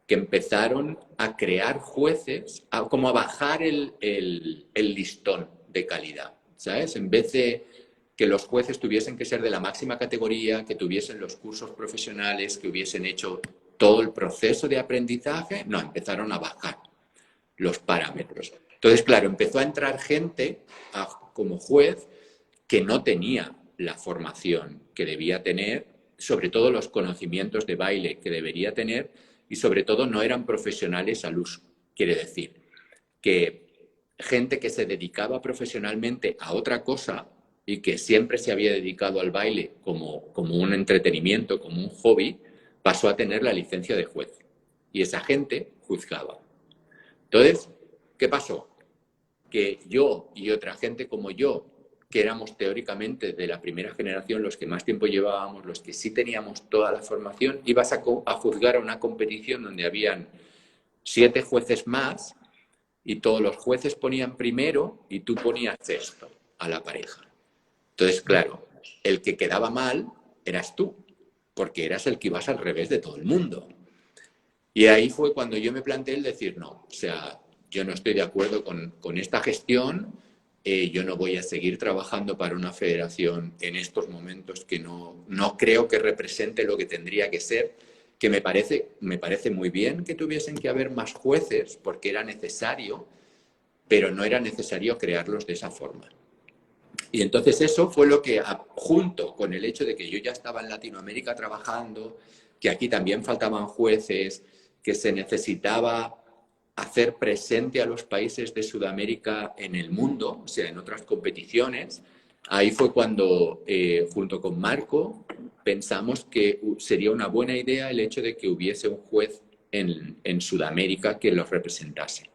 Que empezaron a crear jueces, como a bajar el listón de calidad, ¿sabes? En vez de que los jueces tuviesen que ser de la máxima categoría, que tuviesen los cursos profesionales, que hubiesen hecho todo el proceso de aprendizaje, no, empezaron a bajar los parámetros. Entonces, claro, empezó a entrar gente como juez que no tenía la formación que debía tener, sobre todo los conocimientos de baile que debería tener y sobre todo no eran profesionales al uso. Quiere decir que gente que se dedicaba profesionalmente a otra cosa y que siempre se había dedicado al baile como un entretenimiento, como un hobby, pasó a tener la licencia de juez. Y esa gente juzgaba. Entonces, ¿qué pasó? Que yo y otra gente como yo, que éramos teóricamente de la primera generación, los que más tiempo llevábamos, los que sí teníamos toda la formación, ibas a juzgar a una competición donde habían 7 jueces más y todos los jueces ponían primero y tú ponías sexto a la pareja. Entonces, claro, el que quedaba mal eras tú, porque eras el que ibas al revés de todo el mundo. Y ahí fue cuando yo me planteé el decir, no, o sea, yo no estoy de acuerdo con esta gestión, yo no voy a seguir trabajando para una federación en estos momentos que no creo que represente lo que tendría que ser, que me parece muy bien que tuviesen que haber más jueces porque era necesario, pero no era necesario crearlos de esa forma. Y entonces eso fue lo que, junto con el hecho de que yo ya estaba en Latinoamérica trabajando, que aquí también faltaban jueces, que se necesitaba hacer presente a los países de Sudamérica en el mundo, o sea, en otras competiciones. Ahí fue cuando, junto con Marco, pensamos que sería una buena idea el hecho de que hubiese un juez en Sudamérica que los representase.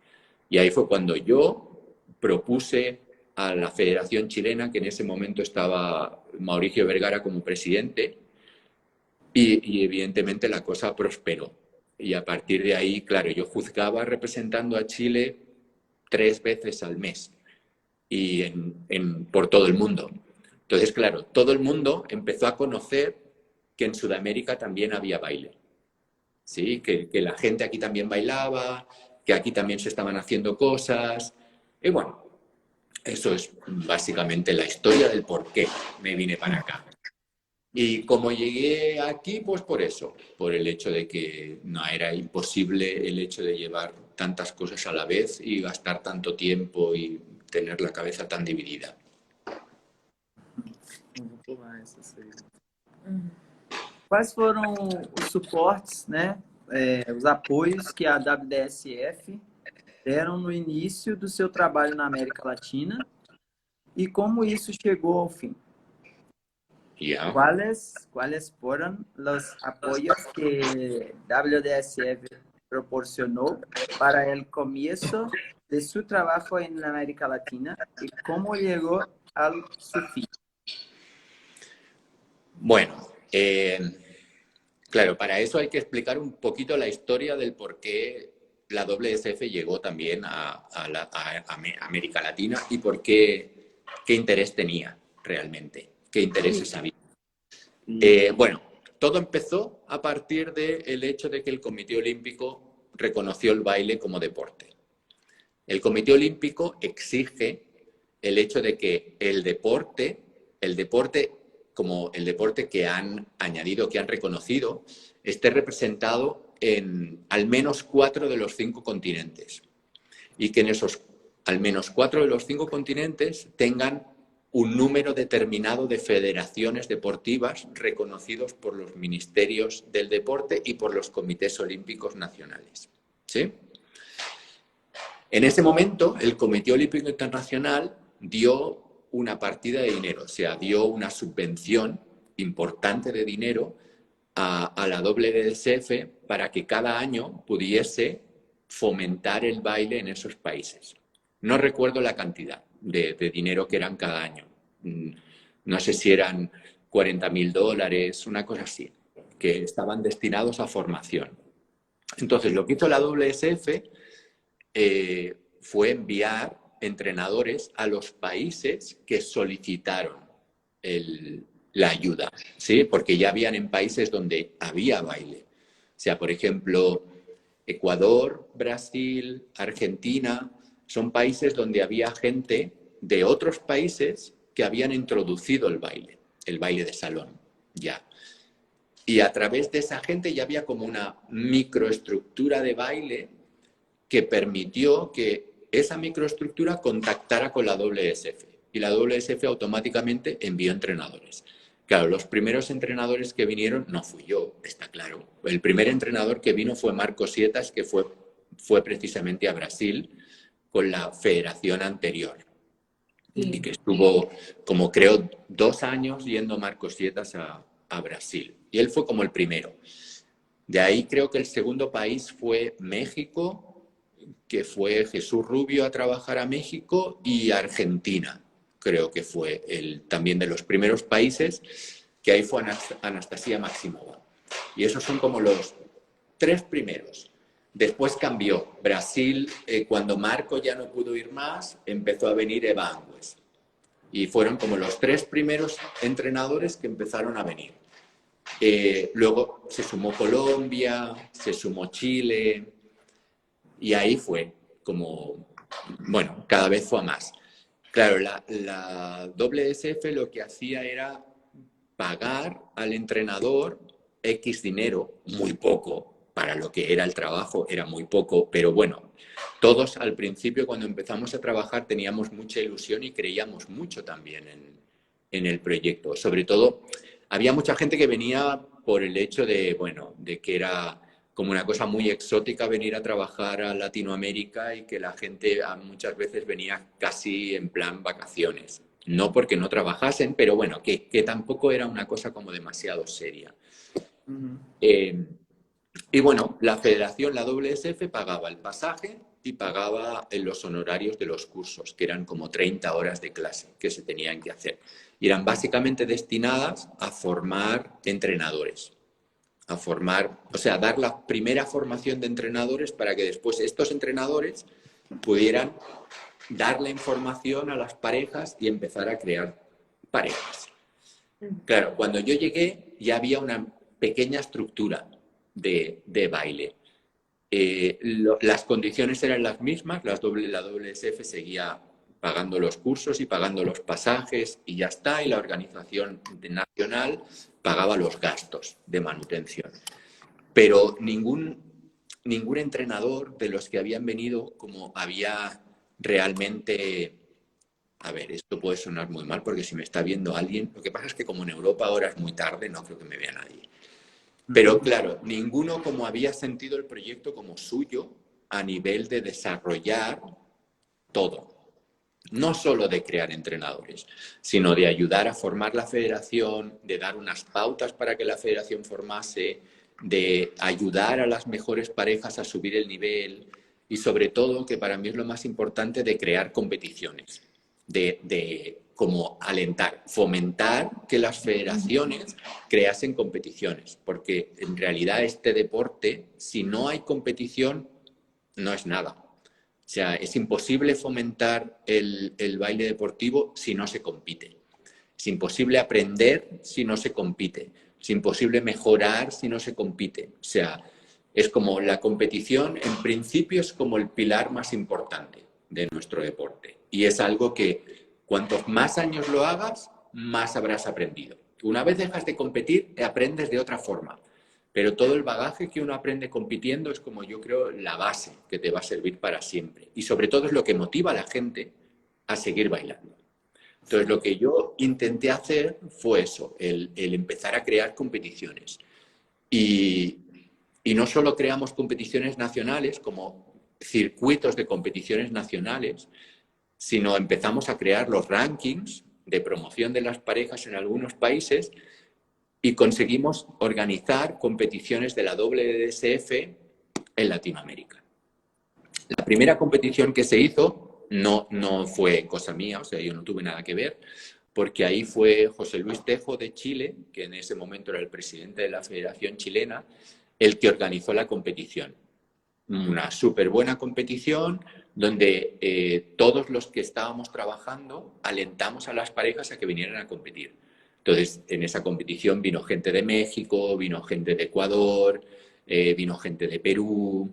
Y ahí fue cuando yo propuse a la Federación Chilena, que en ese momento estaba Mauricio Vergara como presidente, y evidentemente la cosa prosperó. Y a partir de ahí, claro, yo juzgaba representando a Chile 3 veces al mes y por todo el mundo. Entonces, claro, todo el mundo empezó a conocer que en Sudamérica también había baile. ¿Sí? Que la gente aquí también bailaba, que aquí también se estaban haciendo cosas. Y bueno, eso es básicamente la historia del por qué me vine para acá. Y como llegué aquí, pues por eso, por el hecho de que no era imposible el hecho de llevar tantas cosas a la vez y gastar tanto tiempo y tener la cabeza tan dividida. Vou pular essas aí. Quais foram os suportes, né, os apoios que a WDSF deram no início do seu trabalho na América Latina e como isso chegou ao fim? Yeah. ¿Cuáles fueron los apoyos que WDSF proporcionó para el comienzo de su trabajo en América Latina y cómo llegó a su fin? Bueno, claro, para eso hay que explicar un poquito la historia del por qué la WSF llegó también a América Latina y por qué interés tenía realmente, qué intereses había. Bueno, todo empezó a partir del hecho de que el Comité Olímpico reconoció el baile como deporte. El Comité Olímpico exige el hecho de que el deporte como el deporte que han añadido, que han reconocido, esté representado en al menos 4 de los 5 continentes. Y que en esos al menos 4 de los 5 continentes tengan un número determinado de federaciones deportivas reconocidos por los ministerios del deporte y por los comités olímpicos nacionales. ¿Sí? En ese momento, el Comité Olímpico Internacional dio una partida de dinero, o sea, dio una subvención importante de dinero a la WSF para que cada año pudiese fomentar el baile en esos países. No recuerdo la cantidad de dinero que eran cada año. No sé si eran $40.000, una cosa así, que estaban destinados a formación. Entonces, lo que hizo la WSF fue enviar entrenadores a los países que solicitaron la ayuda, ¿sí? Porque ya habían en países donde había baile. O sea, por ejemplo, Ecuador, Brasil, Argentina, son países donde había gente de otros países que habían introducido el baile de salón, ya. Y a través de esa gente ya había como una microestructura de baile que permitió que esa microestructura contactara con la WSF. Y la WSF automáticamente envió entrenadores. Claro, los primeros entrenadores que vinieron, no fui yo, está claro. El primer entrenador que vino fue Marco Sietas, que fue precisamente a Brasil con la federación anterior. Sí. Y que estuvo, como creo, 2 años yendo Marco Sietas a Brasil. Y él fue como el primero. De ahí creo que el segundo país fue México, que fue Jesús Rubio a trabajar a México, y Argentina. Creo que fue también de los primeros países, que ahí fue Anastasia Maximova. Y esos son como los 3 primeros. Después cambió. Brasil, cuando Marco ya no pudo ir más, empezó a venir Eva Angües. Y fueron como los 3 primeros entrenadores que empezaron a venir. Luego se sumó Colombia, se sumó Chile, y ahí fue como, bueno, cada vez fue a más. Claro, la WSF lo que hacía era pagar al entrenador X dinero, muy poco, para lo que era el trabajo, era muy poco, pero bueno, todos al principio cuando empezamos a trabajar teníamos mucha ilusión y creíamos mucho también en el proyecto. Sobre todo, había mucha gente que venía por el hecho de, bueno, de que era como una cosa muy exótica venir a trabajar a Latinoamérica y que la gente muchas veces venía casi en plan vacaciones. No porque no trabajasen, pero bueno, que tampoco era una cosa como demasiado seria. Uh-huh. Y bueno, la federación, la WSF, pagaba el pasaje y pagaba los honorarios de los cursos, que eran como 30 horas de clase que se tenían que hacer. Y eran básicamente destinadas a formar entrenadores. A formar, o sea, dar la primera formación de entrenadores para que después estos entrenadores pudieran dar la información a las parejas y empezar a crear parejas. Claro, cuando yo llegué ya había una pequeña estructura de baile. Las condiciones eran las mismas, la WSF seguía pagando los cursos y pagando los pasajes y ya está, y la organización nacional pagaba los gastos de manutención. Pero ningún entrenador de los que habían venido como había realmente... A ver, esto puede sonar muy mal porque si me está viendo alguien... Lo que pasa es que como en Europa ahora es muy tarde, no creo que me vea nadie. Pero claro, ninguno como había sentido el proyecto como suyo a nivel de desarrollar todo. No solo de crear entrenadores, sino de ayudar a formar la federación, de dar unas pautas para que la federación formase, de ayudar a las mejores parejas a subir el nivel y sobre todo, que para mí es lo más importante, de crear competiciones, de como alentar, fomentar que las federaciones creasen competiciones, porque en realidad este deporte, si no hay competición, no es nada. O sea, es imposible fomentar el baile deportivo si no se compite. Es imposible aprender si no se compite. Es imposible mejorar si no se compite. O sea, es como la competición, en principio, es como el pilar más importante de nuestro deporte. Y es algo que cuantos más años lo hagas, más habrás aprendido. Una vez dejas de competir, aprendes de otra forma. Pero todo el bagaje que uno aprende compitiendo es, como yo creo, la base que te va a servir para siempre. Y sobre todo es lo que motiva a la gente a seguir bailando. Entonces, lo que yo intenté hacer fue eso, el empezar a crear competiciones. Y no solo creamos competiciones nacionales como circuitos de competiciones nacionales, sino empezamos a crear los rankings de promoción de las parejas en algunos países y conseguimos organizar competiciones de la WSF en Latinoamérica. La primera competición que se hizo no fue cosa mía, o sea, yo no tuve nada que ver, porque ahí fue José Luis Tejo de Chile, que en ese momento era el presidente de la Federación Chilena, el que organizó la competición. Una súper buena competición donde todos los que estábamos trabajando alentamos a las parejas a que vinieran a competir. Entonces, en esa competición vino gente de México, vino gente de Ecuador, vino gente de Perú,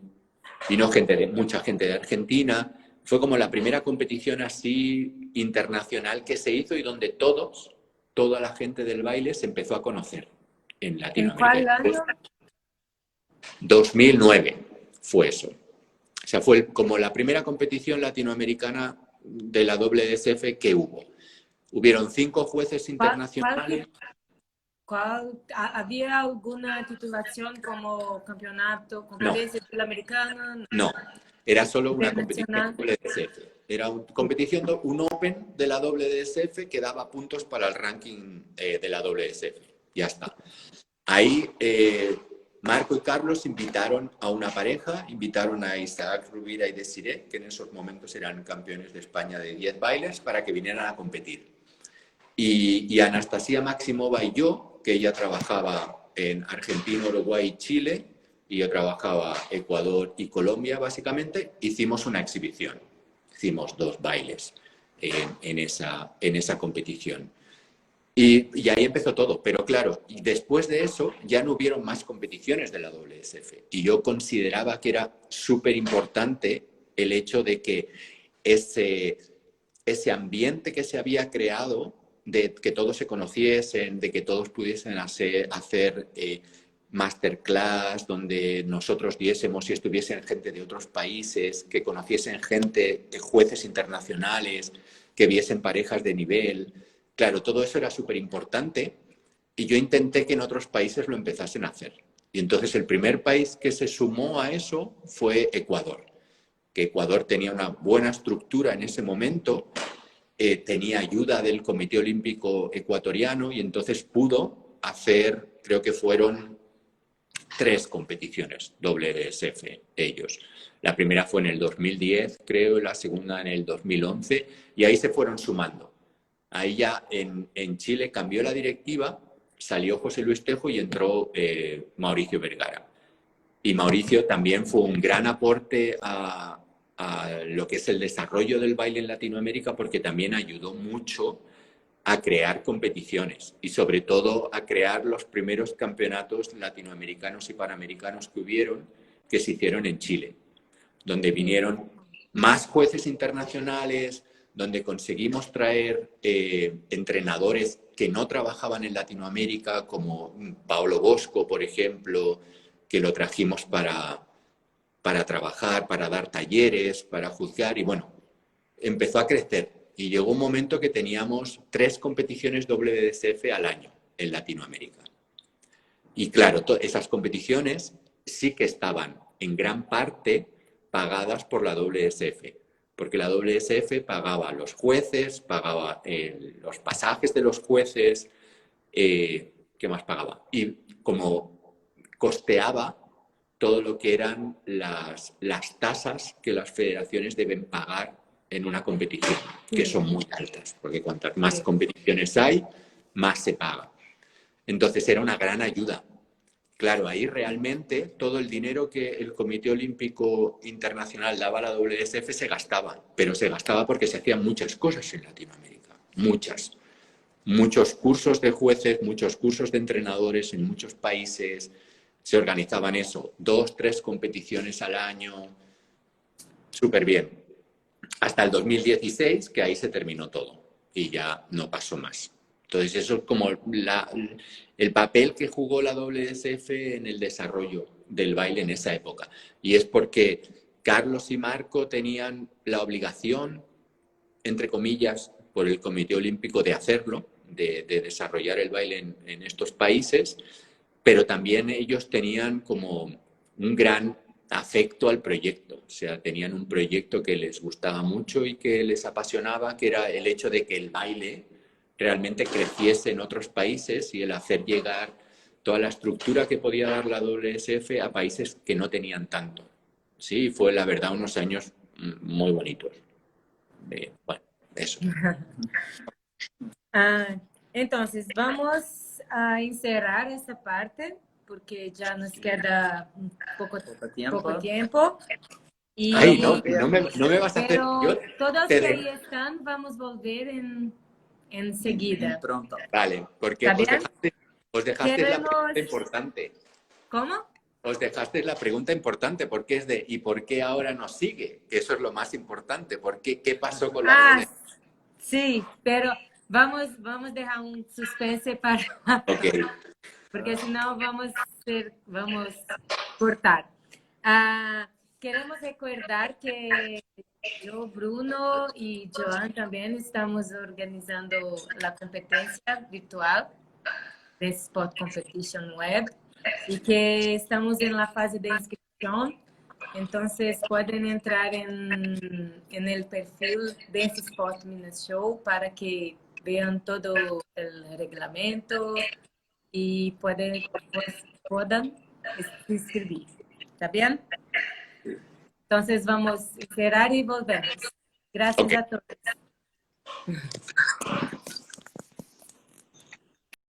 vino mucha gente de Argentina. Fue como la primera competición así internacional que se hizo y donde toda la gente del baile se empezó a conocer en Latinoamérica. ¿En cuál año? 2009 fue eso. O sea, fue como la primera competición latinoamericana de la WSF que hubo. Hubieron 5 jueces internacionales. ¿Había alguna titulación como campeonato, competencia sudamericana? No, era solo una competición WSF. Era una competición, un Open de la WSF que daba puntos para el ranking de la WSF. Ya está. Ahí Marco y Carlos invitaron a una pareja, invitaron a Isaac Rubira y Desiree, que en esos momentos eran campeones de España de 10 bailes, para que vinieran a competir. Y Anastasia Maximova y yo, que ella trabajaba en Argentina, Uruguay y Chile, y yo trabajaba Ecuador y Colombia, básicamente, hicimos una exhibición. Hicimos 2 bailes en esa competición. Y ahí empezó todo. Pero claro, después de eso ya no hubieron más competiciones de la WSF. Y yo consideraba que era súper importante el hecho de que ese ambiente que se había creado, de que todos se conociesen, de que todos pudiesen hacer masterclass, donde nosotros diésemos y estuviesen gente de otros países, que conociesen gente, jueces internacionales, que viesen parejas de nivel. Claro, todo eso era súper importante y yo intenté que en otros países lo empezasen a hacer. Y entonces el primer país que se sumó a eso fue Ecuador, que Ecuador tenía una buena estructura en ese momento, tenía ayuda del Comité Olímpico Ecuatoriano y entonces pudo hacer, creo que fueron 3 competiciones WSF ellos. La primera fue en el 2010, creo, la segunda en el 2011 y ahí se fueron sumando. Ahí ya en Chile cambió la directiva, salió José Luis Tejo y entró Mauricio Vergara. Y Mauricio también fue un gran aporte a lo que es el desarrollo del baile en Latinoamérica, porque también ayudó mucho a crear competiciones y sobre todo a crear los primeros campeonatos latinoamericanos y panamericanos que se hicieron en Chile, donde vinieron más jueces internacionales, donde conseguimos traer entrenadores que no trabajaban en Latinoamérica, como Paolo Bosco, por ejemplo, que lo trajimos para trabajar, para dar talleres, para juzgar, y bueno, empezó a crecer. Y llegó un momento que teníamos 3 competiciones WSF al año en Latinoamérica. Y claro, esas competiciones sí que estaban en gran parte pagadas por la WSF, porque la WSF pagaba a los jueces, pagaba los pasajes de los jueces, ¿qué más pagaba? Y como costeaba todo lo que eran las tasas que las federaciones deben pagar en una competición, que son muy altas, porque cuantas más competiciones hay, más se paga. Entonces era una gran ayuda. Claro, ahí realmente todo el dinero que el Comité Olímpico Internacional daba a la WSF se gastaba, pero se gastaba porque se hacían muchas cosas en Latinoamérica, muchas. Muchos cursos de jueces, muchos cursos de entrenadores en muchos países, se organizaban eso, 2, 3 competiciones al año, súper bien. Hasta el 2016, que ahí se terminó todo y ya no pasó más. Entonces eso es como el papel que jugó la WSF en el desarrollo del baile en esa época. Y es porque Carlos y Marco tenían la obligación, entre comillas, por el Comité Olímpico de hacerlo, de desarrollar el baile en estos países, pero también ellos tenían como un gran afecto al proyecto, o sea, tenían un proyecto que les gustaba mucho y que les apasionaba, que era el hecho de que el baile realmente creciese en otros países y el hacer llegar toda la estructura que podía dar la WSF a países que no tenían tanto. Sí, fue la verdad unos años muy bonitos. Bueno, eso. Ah, entonces, vamos a encerrar esta parte porque ya nos queda un poco tiempo. Y, Ay, no me vas a hacer... pero todos te que ahí están, vamos a volver enseguida. Pronto. Vale, porque ¿Está bien? os dejasteis la Queremos... pregunta importante. ¿Cómo? Os dejasteis la pregunta importante, porque es de ¿y por qué ahora nos sigue? Que eso es lo más importante. ¿Qué pasó con la doble? Sí, pero vamos a dejar un suspense para... Ok, porque si no vamos a cortar. Ah, queremos recordar que yo, Bruno y Joan también estamos organizando la competencia virtual de Spot Competition Web y que estamos en la fase de inscripción. Entonces pueden entrar en el perfil Dance Spot Minas Show para que vean todo el reglamento y puedan inscribir. ¿Está bien? Entonces vamos a esperar y volvemos. Gracias Ok. a todos.